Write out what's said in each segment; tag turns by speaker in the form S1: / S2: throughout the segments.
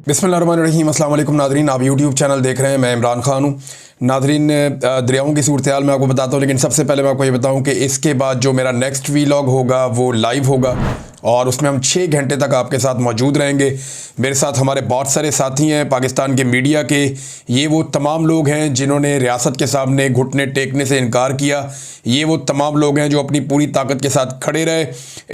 S1: बिस्मिल्लाहिर्रहमानिर्रहीम। अस्सलाम वालेकुम नादरीन, आप यूट्यूब चैनल देख रहे हैं। मैं इमरान खान हूँ। नादरीन, दरियाओं की सूरत हाल मैं आपको बताता हूँ, लेकिन सबसे पहले मैं आपको ये बताऊँ कि इसके बाद जो मेरा नेक्स्ट वीलॉग होगा वो लाइव होगा और उसमें हम 6 घंटे तक आपके साथ मौजूद रहेंगे। मेरे साथ हमारे बहुत सारे साथी हैं पाकिस्तान के मीडिया के। ये वो तमाम लोग हैं जिन्होंने रियासत के सामने घुटने टेकने से इनकार किया। ये वो तमाम लोग हैं जो अपनी पूरी ताकत के साथ खड़े रहे।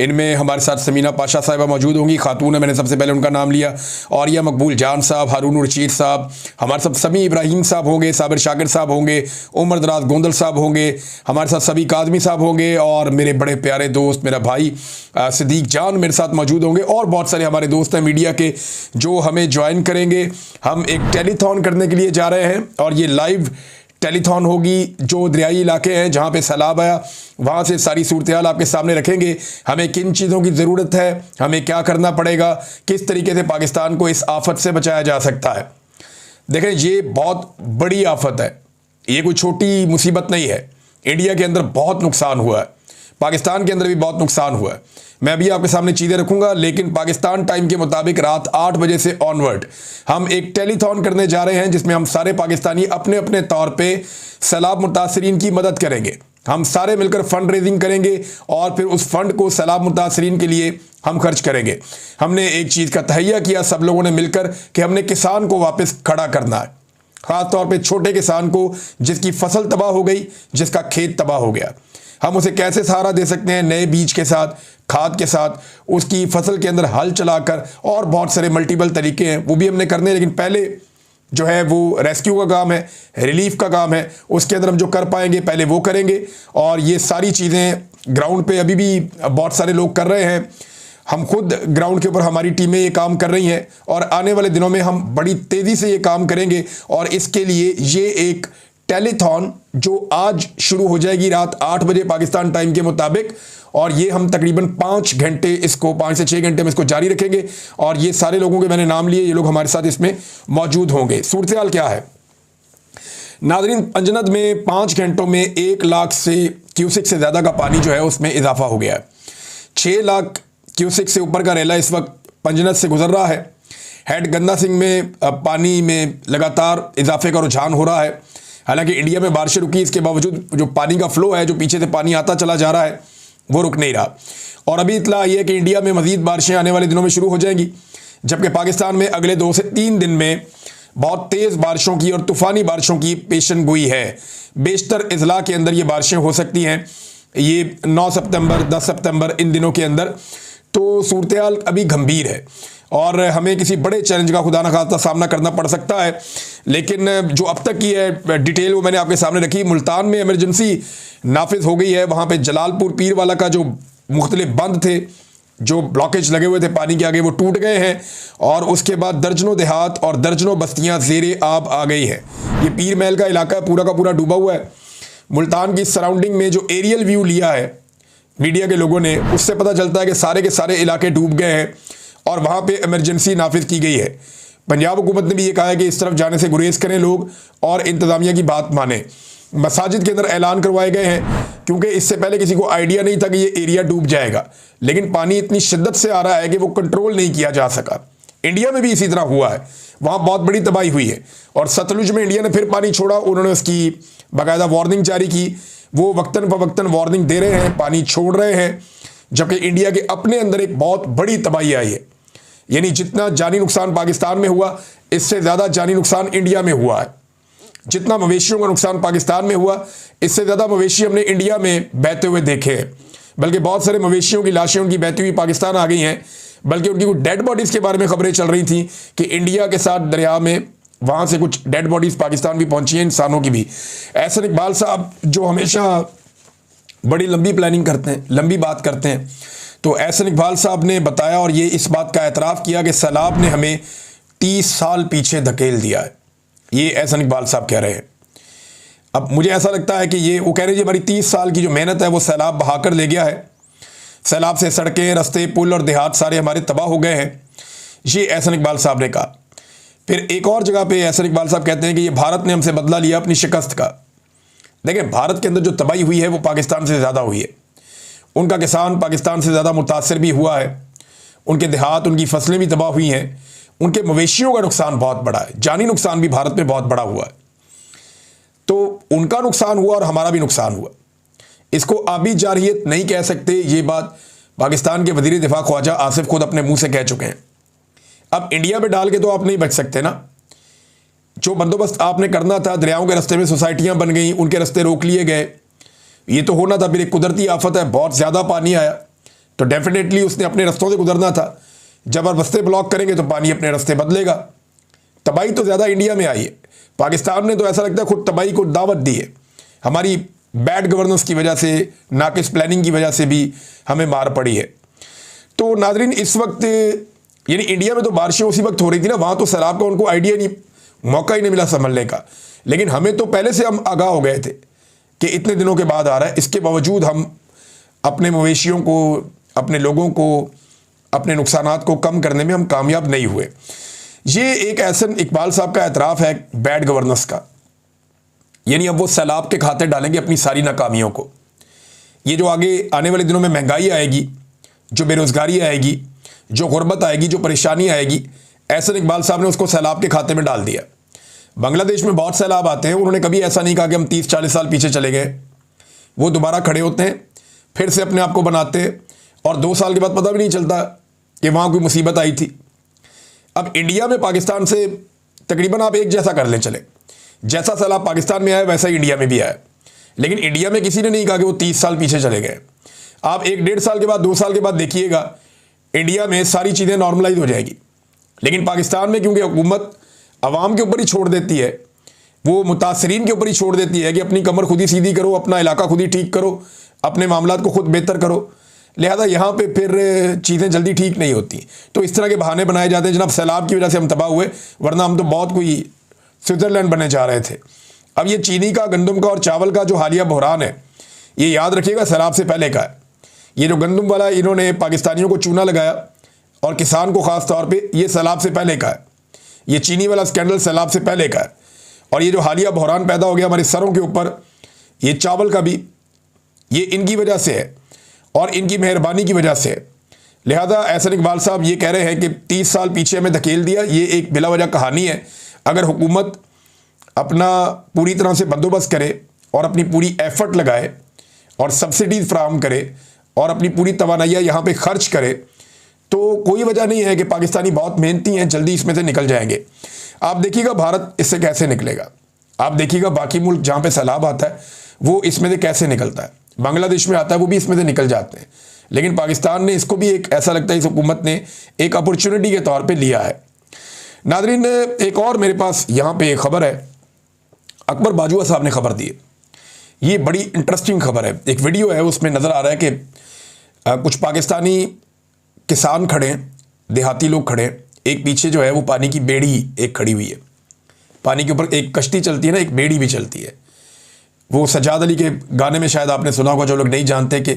S1: इनमें हमारे साथ समीना पाशा साहिबा मौजूद होंगी, खातून है, मैंने सबसे पहले उनका नाम लिया। और यह मकबूल जान साहब, हारून रशीद साहब, हमारे साथ समी इब्राहिम साहब होंगे, साबिर शाकिर साहब होंगे, उमर दराज गोंदल साहब होंगे, हमारे साथ सभी काजमी साहब होंगे और मेरे बड़े प्यारे दोस्त मेरा भाई सिद्दीक जान मेरे साथ मौजूद होंगे। और बहुत सारे हमारे दोस्त हैं मीडिया के जो हमें ज्वाइन करेंगे। हम एक टेलीथॉन करने के लिए जा रहे हैं और ये लाइव टेलीथॉन होगी। जो दरियाई इलाके हैं जहाँ पे सैलाब आया वहाँ से सारी सूरत हाल आपके सामने रखेंगे। हमें किन चीज़ों की ज़रूरत है, हमें क्या करना पड़ेगा, किस तरीके से पाकिस्तान को इस आफत से बचाया जा सकता है। देखें, ये बहुत बड़ी आफत है, ये कोई छोटी मुसीबत नहीं है। इंडिया के अंदर बहुत नुकसान हुआ है, पाकिस्तान के अंदर भी बहुत नुकसान हुआ है। मैं भी आपके सामने चीज़ें रखूंगा, लेकिन पाकिस्तान टाइम के मुताबिक रात 8 बजे से ऑनवर्ड हम एक टेलीथॉन करने जा रहे हैं जिसमें हम सारे पाकिस्तानी अपने अपने तौर पे सैलाब मुतासरीन की मदद करेंगे। हम सारे मिलकर फंड रेजिंग करेंगे और फिर उस फंड को सैलाब मुतासरीन के लिए हम खर्च करेंगे। हमने एक चीज़ का तहैया किया सब लोगों ने मिलकर कि हमने किसान को वापस खड़ा करना है, ख़ास तौर पे छोटे किसान को जिसकी फसल तबाह हो गई, जिसका खेत तबाह हो गया। हम उसे कैसे सहारा दे सकते हैं, नए बीज के साथ, खाद के साथ, उसकी फसल के अंदर हल चलाकर, और बहुत सारे मल्टीपल तरीके हैं वो भी हमने करने हैं। लेकिन पहले जो है वो रेस्क्यू का काम है, रिलीफ का काम है, उसके अंदर हम जो कर पाएंगे पहले वो करेंगे। और ये सारी चीज़ें ग्राउंड पे अभी भी बहुत सारे लोग कर रहे हैं। हम खुद ग्राउंड के ऊपर हमारी टीमें ये काम कर रही हैं और आने वाले दिनों में हम बड़ी तेज़ी से ये काम करेंगे। और इसके लिए ये एक टेलीथॉन जो आज शुरू हो जाएगी रात 8 बजे पाकिस्तान टाइम के मुताबिक, और ये हम तकरीबन 5 घंटे इसको 5 से 6 घंटे में इसको जारी रखेंगे। और ये सारे लोगों के मैंने नाम लिए, ये लोग हमारे साथ इसमें मौजूद होंगे। सूरत हाल क्या है नादरीन, पंजनद में 5 घंटों में 1 लाख से क्यूसिक से ज़्यादा का पानी जो है उसमें इजाफा हो गया है। 6 लाख क्यूसिक से ऊपर का रेला इस वक्त पंजनद से गुजर रहा है। हेड गंदा सिंह में पानी में लगातार इजाफे का रुझान हो रहा है। हालांकि इंडिया में बारिशें रुकी, इसके बावजूद जो पानी का फ्लो है, जो पीछे से पानी आता चला जा रहा है, वो रुक नहीं रहा। और अभी इतला आई है कि इंडिया में मजीद बारिशें आने वाले दिनों में शुरू हो जाएंगी, जबकि पाकिस्तान में अगले 2 से 3 दिन में बहुत तेज़ बारिशों की और तूफ़ानी बारिशों की पेशन गोई है। बेशतर अजला के अंदर ये बारिशें हो सकती हैं, ये 9 सितंबर 10 सितंबर इन दिनों के अंदर। तो सूरत हाल अभी गंभीर है और हमें किसी बड़े चैलेंज का खुदा न खास्ता सामना करना पड़ सकता है। लेकिन जो अब तक की है डिटेल वो मैंने आपके सामने रखी। मुल्तान में इमरजेंसी नाफिज हो गई है। वहाँ पे जलालपुर पीर वाला का जो मुख्तलिफ बंद थे, जो ब्लॉकेज लगे हुए थे पानी के आगे, वो टूट गए हैं। और उसके बाद दर्जनों देहात और दर्जनों बस्तियाँ ज़ेरे आब आ गई हैं। ये पीर महल का इलाका पूरा का पूरा डूबा हुआ है। मुल्तान की सराउंडिंग में जो एरियल व्यू लिया है मीडिया के लोगों ने, उससे पता चलता है कि सारे के सारे इलाके डूब गए हैं और वहाँ पे इमरजेंसी नाफिज की गई है। पंजाब हुकूमत ने भी ये कहा है कि इस तरफ जाने से गुरेज करें लोग और इंतज़ामिया की बात मानें। मसाजिद के अंदर ऐलान करवाए गए हैं, क्योंकि इससे पहले किसी को आइडिया नहीं था कि ये एरिया डूब जाएगा। लेकिन पानी इतनी शिद्दत से आ रहा है कि वो कंट्रोल नहीं किया जा सका। इंडिया में भी इसी तरह हुआ है, वहाँ बहुत बड़ी तबाही हुई है। और सतलुज में इंडिया ने फिर पानी छोड़ा, उन्होंने उसकी बाकायदा वार्निंग जारी की। वो वक्तन फवक्तन वार्निंग दे रहे हैं, पानी छोड़ रहे हैं, जबकि इंडिया के अपने अंदर एक बहुत बड़ी तबाही आई है। यानी जितना जानी नुकसान पाकिस्तान में हुआ, इससे ज़्यादा जानी नुकसान इंडिया में हुआ है। जितना मवेशियों का नुकसान पाकिस्तान में हुआ, इससे ज़्यादा मवेशी हमने इंडिया में बहते हुए देखे हैं। बल्कि बहुत सारे मवेशियों की लाशें उनकी बहती हुई पाकिस्तान आ गई हैं। बल्कि उनकी कुछ डेड बॉडीज़ के बारे में खबरें चल रही थी कि इंडिया के साथ दरिया में वहाँ से कुछ डेड बॉडीज़ पाकिस्तान भी पहुँची हैं, इंसानों की भी। एहसन इकबाल साहब जो हमेशा बड़ी लंबी प्लानिंग करते हैं, लंबी बात करते हैं, तो एहसन इकबाल साहब ने बताया और ये इस बात का एतराफ़ किया कि सैलाब ने हमें 30 साल पीछे धकेल दिया है। ये एहसन इकबाल साहब कह रहे हैं। अब मुझे ऐसा लगता है कि ये वो कह रहे हैं जी हमारी 30 साल की जो मेहनत है वो सैलाब बहाकर ले गया है। सैलाब से सड़कें, रास्ते, पुल और देहात सारे हमारे तबाह हो गए हैं, ये एहसन इकबाल साहब ने कहा। फिर एक और जगह पे एहसन इकबाल साहब कहते हैं कि ये भारत ने हमसे बदला लिया अपनी शिकस्त का। देखिए, भारत के अंदर जो तबाही हुई है वो पाकिस्तान से ज़्यादा हुई है। उनका किसान पाकिस्तान से ज़्यादा मुतासर भी हुआ है, उनके देहात, उनकी फसलें भी तबाह हुई हैं। उनके मवेशियों का नुकसान बहुत बड़ा है, जानी नुकसान भी भारत में बहुत बड़ा हुआ है। तो उनका नुकसान हुआ और हमारा भी नुकसान हुआ। इसको आबी जारहियत नहीं कह सकते, ये बात पाकिस्तान के वजीर दिफा ख्वाजा आसिफ खुद अपने मुंह से कह चुके हैं। अब इंडिया में डाल के तो आप नहीं बच सकते ना। जो बंदोबस्त आपने करना था, दरियाओं के रास्ते में सोसाइटियां बन गई, उनके रास्ते रोक लिए गए, ये तो होना था। फिर एक कुदरती आफत है, बहुत ज़्यादा पानी आया, तो डेफिनेटली उसने अपने रास्तों से गुजरना था। जब आप रास्ते ब्लॉक करेंगे तो पानी अपने रास्ते बदलेगा। तबाही तो ज़्यादा इंडिया में आई है, पाकिस्तान ने तो ऐसा लगता है खुद तबाही को दावत दी है। हमारी बैड गवर्नेंस की वजह से, नाकिस प्लानिंग की वजह से भी हमें मार पड़ी है। तो नाजरीन, इस वक्त यानी इंडिया में तो बारिशें उसी वक्त हो रही थी ना, वहाँ तो सैलाब का उनको आइडिया नहीं, मौका ही नहीं मिला संभलने का। लेकिन हमें तो पहले से हम आगाह हो गए थे कि इतने दिनों के बाद आ रहा है। इसके बावजूद हम अपने मवेशियों को, अपने लोगों को, अपने नुकसानात को कम करने में हम कामयाब नहीं हुए। ये एक एहसन इकबाल साहब का एतराफ़ है बैड गवर्नेंस का। यानी अब वो सैलाब के खाते डालेंगे अपनी सारी नाकामियों को। ये जो आगे आने वाले दिनों में महंगाई आएगी, जो बेरोज़गारी आएगी, जो गुर्बत आएगी, जो परेशानी आएगी, एहसन इकबाल साहब ने उसको सैलाब के खाते में डाल दिया। बांग्लादेश में बहुत सैलाब आते हैं, उन्होंने कभी ऐसा नहीं कहा कि हम 30-40 साल पीछे चले गए। वो दोबारा खड़े होते हैं, फिर से अपने आप को बनाते हैं, और 2 साल के बाद पता भी नहीं चलता कि वहाँ कोई मुसीबत आई थी। अब इंडिया में पाकिस्तान से तकरीबन आप एक जैसा कर लें चले, जैसा सैलाब पाकिस्तान में आया वैसा ही इंडिया में भी आया। लेकिन इंडिया में किसी ने नहीं कहा कि वो 30 साल पीछे चले गए। आप 1-1.5 साल के बाद, 2 साल के बाद देखिएगा इंडिया में सारी चीज़ें नॉर्मलाइज हो जाएगी। लेकिन पाकिस्तान में क्योंकि हुकूमत अवाम के ऊपर ही छोड़ देती है, वो मुतासरीन के ऊपर ही छोड़ देती है कि अपनी कमर खुद ही सीधी करो, अपना इलाका खुद ही ठीक करो, अपने मामलात को खुद बेहतर करो, लिहाजा यहाँ पे फिर चीज़ें जल्दी ठीक नहीं होती। तो इस तरह के बहाने बनाए जाते हैं, जनाब सैलाब की वजह से हम तबाह हुए, वरना हम तो बहुत कोई स्विट्ज़रलैंड बनने जा रहे थे। अब ये चीनी का, गंदम का और चावल का जो हालिया बहरान है, ये याद रखिएगा सैलाब से पहले का है। ये जो गंदम वाला इन्होंने पाकिस्तानियों को चूना लगाया और किसान को ख़ास तौर पे, ये सैलाब से पहले का है। ये चीनी वाला स्कैंडल सैलाब से पहले का है। और ये जो हालिया बहरान पैदा हो गया हमारे सरों के ऊपर, ये चावल का भी, ये इनकी वजह से है और इनकी मेहरबानी की वजह से है। लिहाजा एहसन इकबाल साहब ये कह रहे हैं कि 30 साल पीछे हमें धकेल दिया, ये एक बिलावजह कहानी है। अगर हुकूमत अपना पूरी तरह से बंदोबस्त करे और अपनी पूरी एफर्ट लगाए और सब्सिडीज़ फ्राहम करे और अपनी पूरी तवानाइयाँ यहाँ पे खर्च करे, तो कोई वजह नहीं है कि पाकिस्तानी बहुत मेहनती हैं, जल्दी इसमें से निकल जाएंगे। आप देखिएगा भारत इससे कैसे निकलेगा, आप देखिएगा बाकी मुल्क जहाँ पे सैलाब आता है वो इसमें से कैसे निकलता है, बांग्लादेश में आता है वो भी इसमें से निकल जाते हैं। लेकिन पाकिस्तान ने इसको भी एक, ऐसा लगता है इस हुकूमत ने एक अपॉर्चुनिटी के तौर पे लिया है। नादरीन, एक और मेरे पास यहाँ पे एक खबर है, अकबर बाजुआ साहब ने खबर दी है। ये बड़ी इंटरेस्टिंग खबर है, एक वीडियो है, उसमें नज़र आ रहा है कि कुछ पाकिस्तानी किसान खड़े हैं, देहाती लोग खड़े हैं, एक पीछे जो है वो पानी की बेड़ी एक खड़ी हुई है, पानी के ऊपर एक कश्ती चलती है ना, एक बेड़ी भी चलती है। वो सज्जाद अली के गाने में शायद आपने सुना होगा, जो लोग नहीं जानते कि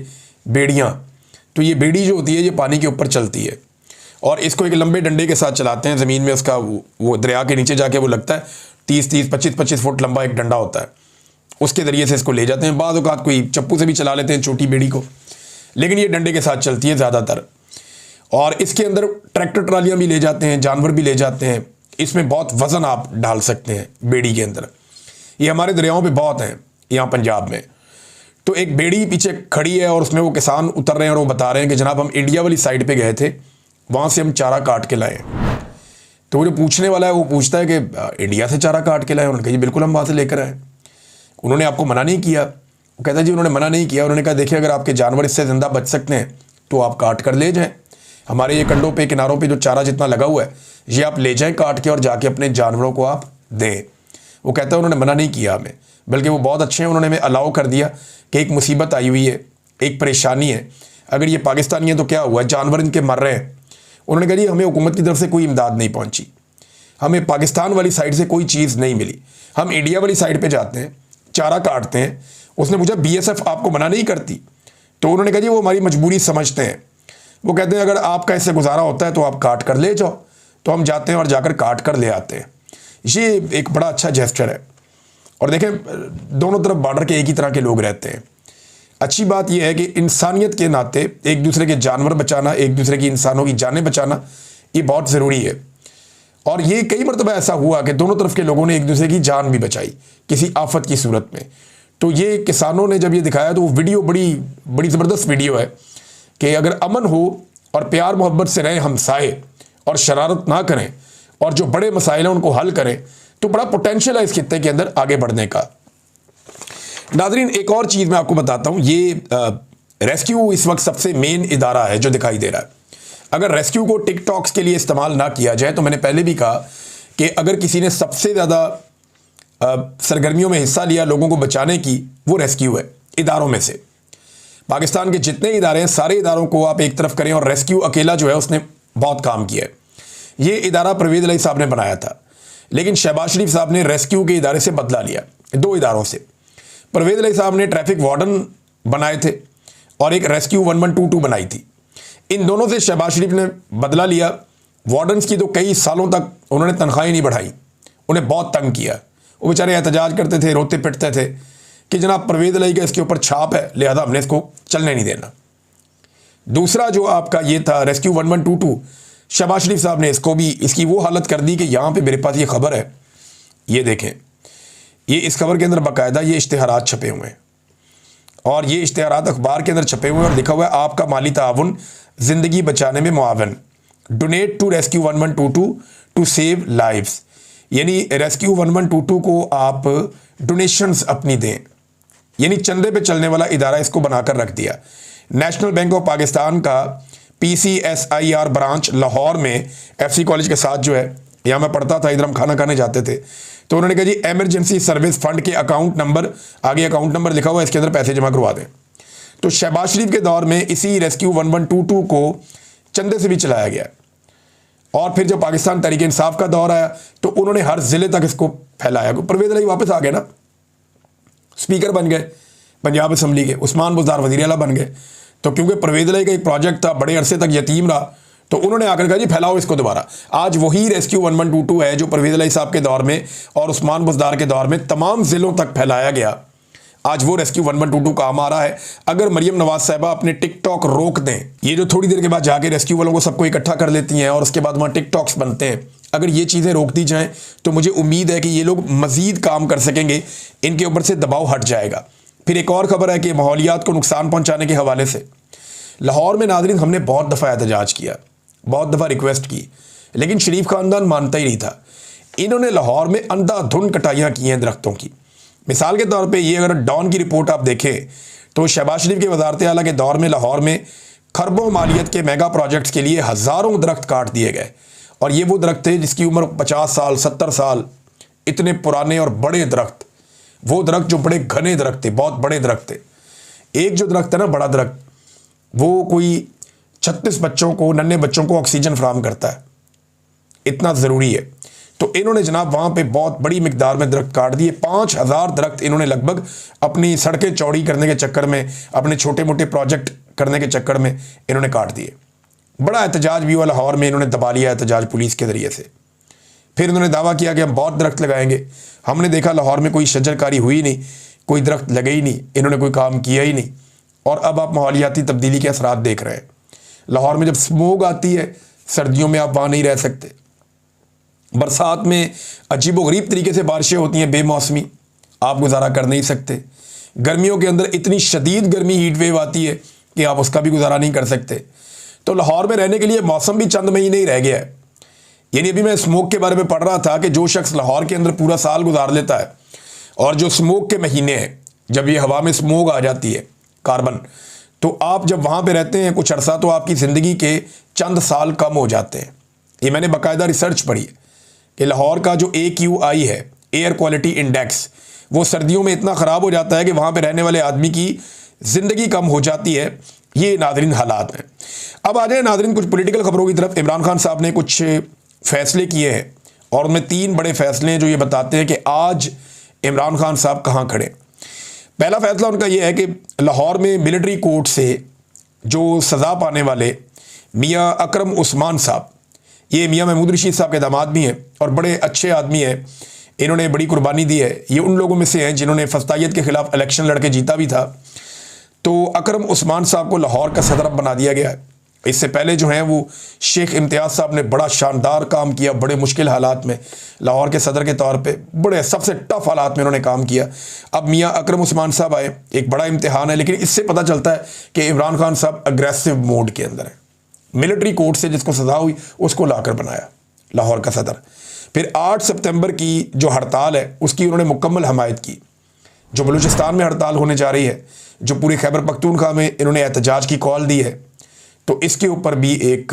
S1: बेड़ियाँ, तो ये बेड़ी जो होती है ये पानी के ऊपर चलती है और इसको एक लंबे डंडे के साथ चलाते हैं ज़मीन में, उसका वो दरिया के नीचे जाके वो लगता है 30-30, 25-25 फुट लंबा एक डंडा होता है, उसके ज़रिए से इसको ले जाते हैं। बाद औक़ात कोई चप्पू से भी चला लेते हैं छोटी बेड़ी को, लेकिन ये डंडे के साथ चलती है ज़्यादातर। और इसके अंदर ट्रैक्टर ट्रालियाँ भी ले जाते हैं, जानवर भी ले जाते हैं, इसमें बहुत वज़न आप डाल सकते हैं बेड़ी के अंदर। ये हमारे दरियाओं पे बहुत हैं यहाँ पंजाब में। तो एक बेड़ी पीछे खड़ी है और उसमें वो किसान उतर रहे हैं और वो बता रहे हैं कि जनाब हम इंडिया वाली साइड पे गए थे, वहाँ से हम चारा काट के लाए। तो वो जो पूछने वाला है वो पूछता है कि इंडिया से चारा काट के लाए? उन्होंने कहा जी बिल्कुल हम वहाँ से लेकर आए। उन्होंने आपको मना नहीं किया? वो कहता है जी उन्होंने मना नहीं किया। उन्होंने कहा देखिए अगर आपके जानवर इससे ज़िंदा बच सकते हैं तो आप काट कर ले जाएँ, हमारे ये कंडों पे किनारों पे जो चारा जितना लगा हुआ है ये आप ले जाएं काट के और जाके अपने जानवरों को आप दें। वो कहता है उन्होंने मना नहीं किया हमें, बल्कि वो बहुत अच्छे हैं, उन्होंने हमें अलाउ कर दिया कि एक मुसीबत आई हुई है, एक परेशानी है, अगर ये पाकिस्तानी है तो क्या हुआ, जानवर इनके मर रहे हैं। उन्होंने कहा जी हमें हुकूमत की तरफ से कोई इमदाद नहीं पहुँची, हमें पाकिस्तान वाली साइड से कोई चीज़ नहीं मिली, हम इंडिया वाली साइड पर जाते हैं, चारा काटते हैं। उसने पूछा BSF आपको मना नहीं करती? तो उन्होंने कहा जी वो हमारी मजबूरी समझते हैं। वो कहते हैं अगर आपका इससे गुजारा होता है तो आप काट कर ले जाओ। तो हम जाते हैं और जाकर काट कर ले आते हैं। ये एक बड़ा अच्छा जेस्चर है। और देखें दोनों तरफ बॉर्डर के एक ही तरह के लोग रहते हैं। अच्छी बात यह है कि इंसानियत के नाते एक दूसरे के जानवर बचाना, एक दूसरे की इंसानों की जानें बचाना, ये बहुत ज़रूरी है। और ये कई मरतबा ऐसा हुआ कि दोनों तरफ के लोगों ने एक दूसरे की जान भी बचाई किसी आफत की सूरत में। तो ये किसानों ने जब ये दिखाया तो वो वीडियो बड़ी बड़ी ज़बरदस्त वीडियो है कि अगर अमन हो और प्यार मोहब्बत से रहें हमसाए और शरारत ना करें और जो बड़े मसाइल हैं उनको हल करें तो बड़ा पोटेंशियल है इस खित्ते के अंदर आगे बढ़ने का। नाज़रीन, एक और चीज़ मैं आपको बताता हूँ, ये रेस्क्यू इस वक्त सबसे मेन इदारा है जो दिखाई दे रहा है। अगर रेस्क्यू को टिकटॉक्स के लिए इस्तेमाल ना किया जाए तो मैंने पहले भी कहा कि अगर किसी ने सबसे ज़्यादा सरगर्मियों में हिस्सा लिया लोगों को बचाने की, वो रेस्क्यू है इदारों में से। पाकिस्तान के जितने इदारे हैं सारे इदारों को आप एक तरफ करें और रेस्क्यू अकेला जो है उसने बहुत काम किया है। ये इदारा परवेज़ इलाही साहब ने बनाया था, लेकिन शहबाज शरीफ साहब ने रेस्क्यू के इदारे से बदला लिया, दो इदारों से। परवेज़ इलाही साहब ने ट्रैफिक वार्डन बनाए थे और एक रेस्क्यू 1122 बनाई थी। इन दोनों से शहबाज शरीफ ने बदला लिया। वार्डन्स की तो कई सालों तक उन्होंने तनख्वाहें नहीं बढ़ाई, उन्हें बहुत तंग किया। वो बेचारे एहतजाज करते थे, रोते पिटते थे कि जनाब परवेज़ इलाही का इसके ऊपर छाप है, लिहाजा हमने इसको चलने नहीं देना। दूसरा जो आपका ये था रेस्क्यू 1122, शहबाज शरीफ साहब ने इसको भी इसकी वो हालत कर दी कि यहाँ पे मेरे पास ये खबर है, ये देखें, ये इस खबर के अंदर बाकायदा ये इश्तिहारात छपे हुए हैं और ये इश्तिहारात अखबार के अंदर छपे हुए हैं और लिखा हुआ है आपका माली ताउन ज़िंदगी बचाने में मुआवन, donate to rescue 1122 to save lives. यानी रेस्क्यू 1122 को आप डोनेशंस अपनी दें, यानी चंदे पे चलने वाला इदारा इसको बनाकर रख दिया। नेशनल बैंक ऑफ पाकिस्तान का PCSIR ब्रांच लाहौर में FC कॉलेज के साथ जो है, यहाँ मैं पढ़ता था, इधर हम खाना खाने जाते थे, तो उन्होंने कहा जी एमरजेंसी सर्विस फंड के अकाउंट नंबर, आगे अकाउंट नंबर लिखा हुआ है, इसके अंदर पैसे जमा करवा दें। तो शहबाज शरीफ के दौर में इसी रेस्क्यू 1122 को चंदे से भी चलाया गया और फिर जब पाकिस्तान तहरीक इंसाफ का दौर आया तो उन्होंने हर ज़िले तक इसको फैलाया। परवेज़ इलाही वापस आ गए ना, स्पीकर बन गए पंजाब असम्बली के, उस्मान बुज़दार वज़ीर आला बन गए। तो क्योंकि परवेज़ इलाही का एक प्रोजेक्ट था, बड़े अरसे तक यतीम रहा, तो उन्होंने आकर कहा जी फैलाओ इसको दोबारा। आज वही रेस्क्यू 1122 है जो परवेज़ इलाही साहब के दौर में और उस्मान बुज़दार के दौर में तमाम ज़िलों तक फैलाया गया। आज वो रेस्क्यू 1122 काम आ रहा है। अगर मरियम नवाज साहिबा अपने टिकटॉक रोक दें, ये जो थोड़ी देर के बाद जाके रेस्क्यू वालों को सबको इकट्ठा कर लेती हैं और उसके बाद वहाँ टिकटॉक्स बनते हैं, अगर ये चीज़ें रोक दी जाएं तो मुझे उम्मीद है कि ये लोग मज़ीद काम कर सकेंगे, इनके ऊपर से दबाव हट जाएगा। फिर एक और ख़बर है कि माहौलियात को नुकसान पहुँचाने के हवाले से लाहौर में नाज़रीन हमने बहुत दफ़ा एहतजाज किया, बहुत दफ़ा रिक्वेस्ट की, लेकिन शरीफ ख़ानदान मानता ही नहीं था। इन्होंने लाहौर में अंधाधुंध कटाइयाँ की हैं दरख्तों की। मिसाल के तौर पे ये अगर डॉन की रिपोर्ट आप देखें तो शहबाज शरीफ के वज़ारत आला के दौर में लाहौर में खरबों मालियत के मेगा प्रोजेक्ट्स के लिए हज़ारों दरख्त काट दिए गए और ये वो दरख्त थे जिसकी उम्र 50 साल 70 साल, इतने पुराने और बड़े दरख्त, वो दरख्त जो बड़े घने दरख्त थे, बहुत बड़े दरख्त थे। एक जो दरख्त है ना बड़ा दरख्त, वो कोई 36 बच्चों को, नन्हे बच्चों को ऑक्सीजन फराहम करता है, इतना ज़रूरी है। तो इन्होंने जनाब वहाँ पे बहुत बड़ी मिकदार में दरख्त काट दिए। 5000 दरख्त इन्होंने लगभग अपनी सड़कें चौड़ी करने के चक्कर में, अपने छोटे मोटे प्रोजेक्ट करने के चक्कर में इन्होंने काट दिए। बड़ा एहतजाज भी हुआ लाहौर में, इन्होंने दबा लिया एहतजाज पुलिस के ज़रिए से। फिर इन्होंने दावा किया कि हम बहुत दरख्त लगाएंगे। हमने देखा लाहौर में कोई शजरकारी हुई नहीं, कोई दरख्त लगे ही नहीं, इन्होंने कोई काम किया ही नहीं। और अब आप माहौलियाती तब्दीली के असरात देख रहे हैं। लाहौर में जब स्मोक आती है, सर्दियों में आप वहाँ नहीं रह सकते। बरसात में अजीब व गरीब तरीके से बारिशें होती हैं बेमौसमी, आप गुजारा कर नहीं सकते। गर्मियों के अंदर इतनी शदीद गर्मी हीट वेव आती है कि आप उसका भी गुजारा नहीं कर सकते। तो लाहौर में रहने के लिए मौसम भी चंद महीने ही रह गया है। यानी अभी मैं स्मोक के बारे में पढ़ रहा था कि जो शख्स लाहौर के अंदर पूरा साल गुजार लेता है और जो स्मोक के महीने हैं, जब ये हवा में स्मोक आ जाती है कार्बन, तो आप जब वहाँ पे रहते हैं कुछ अरसा तो आपकी ज़िंदगी के चंद साल कम हो जाते हैं। ये मैंने बाकायदा रिसर्च पढ़ी है कि लाहौर का जो AQI है, एयर क्वालिटी इंडेक्स, वो सर्दियों में इतना ख़राब हो जाता है कि वहाँ पे रहने वाले आदमी की ज़िंदगी कम हो जाती है। ये नाज़रीन हालात हैं। अब आ जाए नाज़रीन कुछ पॉलिटिकल खबरों की तरफ। इमरान खान साहब ने कुछ फ़ैसले किए हैं और उनमें 3 बड़े फ़ैसले हैं जो ये बताते हैं कि आज इमरान खान साहब कहाँ खड़े। पहला फ़ैसला उनका ये है कि लाहौर में मिलिट्री कोर्ट से जो सज़ा पाने वाले मियाँ अकरम उस्मान साहब, ये मियाँ महमूद रशीद साहब के दामाद भी हैं और बड़े अच्छे आदमी हैं, इन्होंने बड़ी कुर्बानी दी है। ये उन लोगों में से हैं जिन्होंने फस्तायत के ख़िलाफ़ इलेक्शन लड़के जीता भी था। तो अकरम उस्मान साहब को लाहौर का सदर बना दिया गया है। इससे पहले जो हैं वो शेख इम्तियाज़ साहब ने बड़ा शानदार काम किया, बड़े मुश्किल हालात में लाहौर के सदर के तौर पे बड़े सबसे टफ हालात में उन्होंने काम किया। अब मियाँ अकरम उस्मान साहब आए, एक बड़ा इम्तिहान है, लेकिन इससे पता चलता है कि इमरान खान साहब अग्रेसिव मोड के अंदर है। मिलिट्री कोर्ट से जिसको सज़ा हुई उसको लाकर बनाया लाहौर का सदर। फिर 8 सितंबर की जो हड़ताल है उसकी उन्होंने मुकम्मल हमायत की। जो बलूचिस्तान में हड़ताल होने जा रही है, जो पूरे खैबर पख्तूनख्वा में इन्होंने एहतजाज की कॉल दी है, तो इसके ऊपर भी एक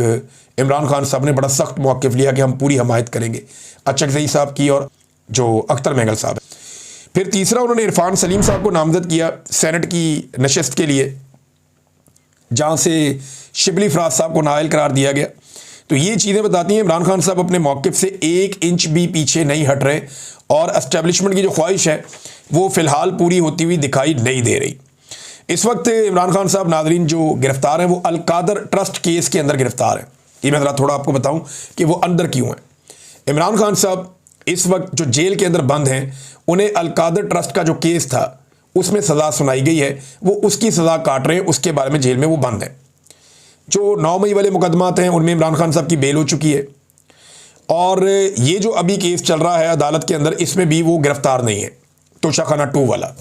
S1: इमरान खान साहब ने बड़ा सख्त मौक़िफ़ लिया कि हम पूरी हमायत करेंगे। अचकज़ई साहब की और जो अख्तर महंगल साहब है। फिर तीसरा उन्होंने इरफान सलीम साहब को नामज़द किया सेनेट की नशस्त के लिए, जहाँ से शिबली फराज साहब को नाअहल करार दिया गया। तो ये चीज़ें बताती हैं इमरान खान साहब अपने मौक़िफ़ से 1 इंच भी पीछे नहीं हट रहे और एस्टेब्लिशमेंट की जो ख्वाहिश है वो फ़िलहाल पूरी होती हुई दिखाई नहीं दे रही। इस वक्त इमरान खान साहब नाज़रीन जो गिरफ़्तार हैं वो अल-कादर ट्रस्ट केस के अंदर गिरफ़्तार हैं। ये मैं ज़रा थोड़ा आपको बताऊं कि वो अंदर क्यों हैं। इमरान खान साहब इस वक्त जो जेल के अंदर बंद हैं, उन्हें अल-कादर ट्रस्ट का जो केस था उसमें सज़ा सुनाई गई है, वो उसकी सज़ा काट रहे हैं, उसके बारे में जेल में वो बंद हैं। जो 9 मई वाले मुकदमात हैं उनमें इमरान खान साहब की बेल हो चुकी है और ये जो अभी केस चल रहा है अदालत के अंदर, इसमें भी वो गिरफ़्तार नहीं है। तोशाखाना 2 वाला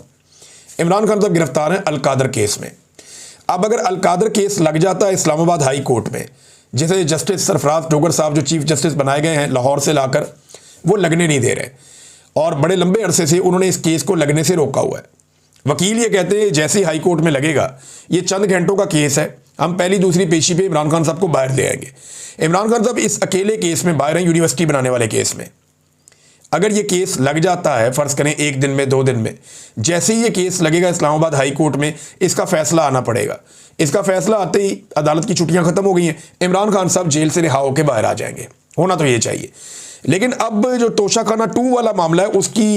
S1: इमरान खान साहब गिरफ्तार हैं अल-कादर केस में। अब अगर अल-कादर केस लग जाता है इस्लामाबाद हाई कोर्ट में, जिसे जस्टिस सरफराज डोगर साहब जो चीफ जस्टिस बनाए गए हैं लाहौर से लाकर, वो लगने नहीं दे रहे और बड़े लंबे अरसे से उन्होंने इस केस को लगने से रोका हुआ है। वकील ये कहते हैं जैसे ही हाई कोर्ट में लगेगा, ये चंद घंटों का केस है, हम पहली दूसरी पेशी पे इमरान खान साहब को बाहर ले आएंगे। इमरान खान साहब इस अकेले केस में बाहर हैं, यूनिवर्सिटी बनाने वाले केस में। अगर ये केस लग जाता है, फ़र्ज़ करें 1 दिन में 2 दिन में, जैसे ही ये केस लगेगा इस्लामाबाद हाई कोर्ट में, इसका फ़ैसला आना पड़ेगा। इसका फ़ैसला आते ही अदालत की छुट्टियां ख़त्म हो गई हैं, इमरान खान साहब जेल से रिहा होकर बाहर आ जाएंगे। होना तो ये चाहिए। लेकिन अब जो तोशाखाना 2 वाला मामला है उसकी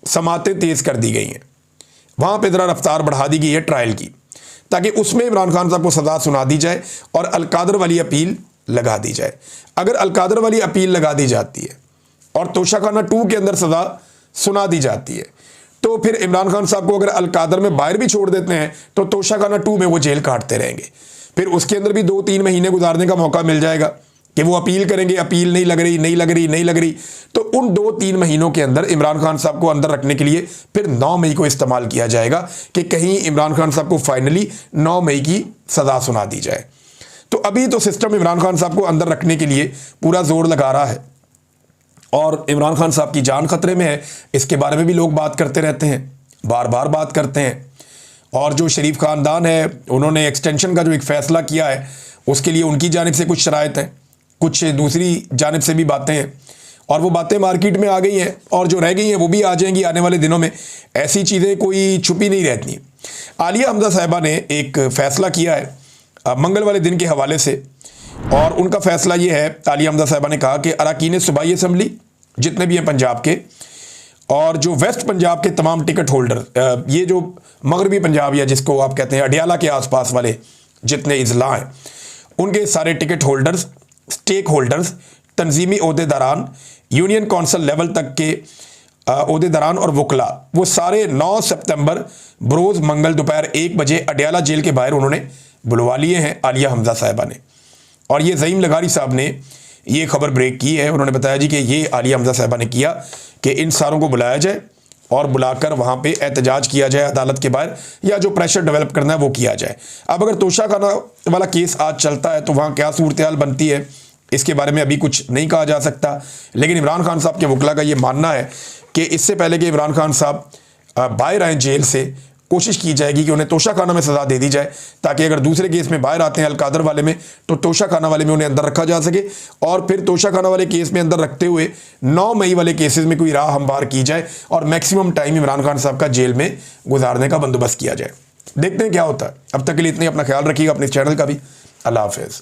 S1: समातें तेज़ कर दी गई हैं, वहाँ पर ज़रा रफ्तार बढ़ा दी गई है ट्रायल की, ताकि उसमें इमरान खान साहब को सज़ा सुना दी जाए और अल-कादर वाली अपील लगा दी जाए। अगर अल-कादर वाली अपील लगा दी जाती है और तोशाखाना 2 के अंदर सज़ा सुना दी जाती है, तो फिर इमरान खान साहब को अगर अल-कादर में बाहर भी छोड़ देते हैं तो तोशाखाना 2 में वो जेल काटते रहेंगे। फिर उसके अंदर भी 2-3 महीने गुजारने का मौका मिल जाएगा कि वो अपील करेंगे, अपील नहीं लग रही, नहीं लग रही, नहीं लग रही। तो उन 2-3 महीनों के अंदर इमरान खान साहब को अंदर रखने के लिए फिर 9 मई को इस्तेमाल किया जाएगा कि कहीं इमरान खान साहब को फाइनली 9 मई की सज़ा सुना दी जाए। तो अभी तो सिस्टम इमरान खान साहब को अंदर रखने के लिए पूरा जोर लगा रहा है और इमरान खान साहब की जान खतरे में है। इसके बारे में भी लोग बात करते रहते हैं, बार बार बात करते हैं। और जो शरीफ ख़ानदान है, उन्होंने एक्सटेंशन का जो एक फ़ैसला किया है उसके लिए उनकी जानिब से कुछ शराइत हैं, कुछ दूसरी जानिब से भी बातें हैं, और वो बातें मार्केट में आ गई हैं और जो रह गई हैं वो भी आ जाएंगी आने वाले दिनों में। ऐसी चीज़ें कोई छुपी नहीं रहती। आलिया हमजा साहिबा ने एक फ़ैसला किया है मंगल वाले दिन के हवाले से, और उनका फ़ैसला ये है, आलिया हमजा साहिबा ने कहा कि अरकान सूबाई असम्बली जितने भी हैं पंजाब के, और जो वेस्ट पंजाब के तमाम टिकट होल्डर, ये जो मगरबी पंजाब या जिसको आप कहते हैं अडियाला के आसपास वाले जितने अजला हैं, उनके सारे टिकट होल्डर्स, स्टेक होल्डर्स, तंजीमी ओहदेदारान, यूनियन कौंसल लेवल तक के ओहदेदारान और वकला, वो सारे 9 सितंबर बरोज़ मंगल दोपहर 1 बजे अडियाला जेल के बाहर उन्होंने बुलवा लिए हैं आलिया हमजा साहिबा ने। और ये ज़ईम लगारी साहब ने ये खबर ब्रेक की है। उन्होंने बताया जी कि ये आलिया हमजा साहिबा ने किया कि इन सारों को बुलाया जाए और बुलाकर वहाँ पे एहतजाज किया जाए अदालत के बाहर, या जो प्रेशर डेवलप करना है वो किया जाए। अब अगर तोशाखाना वाला केस आज चलता है तो वहाँ क्या सूरत हाल बनती है इसके बारे में अभी कुछ नहीं कहा जा सकता। लेकिन इमरान खान साहब के वकला का ये मानना है कि इससे पहले कि इमरान खान साहब बाहर आएँ जेल से, कोशिश की जाएगी कि उन्हें तोशाखाना में सज़ा दे दी जाए, ताकि अगर दूसरे केस में बाहर आते हैं अल-कादर वाले में, तो तोशाखाना वाले में उन्हें अंदर रखा जा सके, और फिर तोशाखाना वाले केस में अंदर रखते हुए 9 मई वाले केसेस में कोई राह हमवार की जाए और मैक्सिमम टाइम इमरान खान साहब का जेल में गुजारने का बंदोबस्त किया जाए। देखते हैं क्या होता है। अब तक के लिए इतने, अपना ख्याल रखिएगा, अपने चैनल का भी। अल्लाह हाफ़िज़।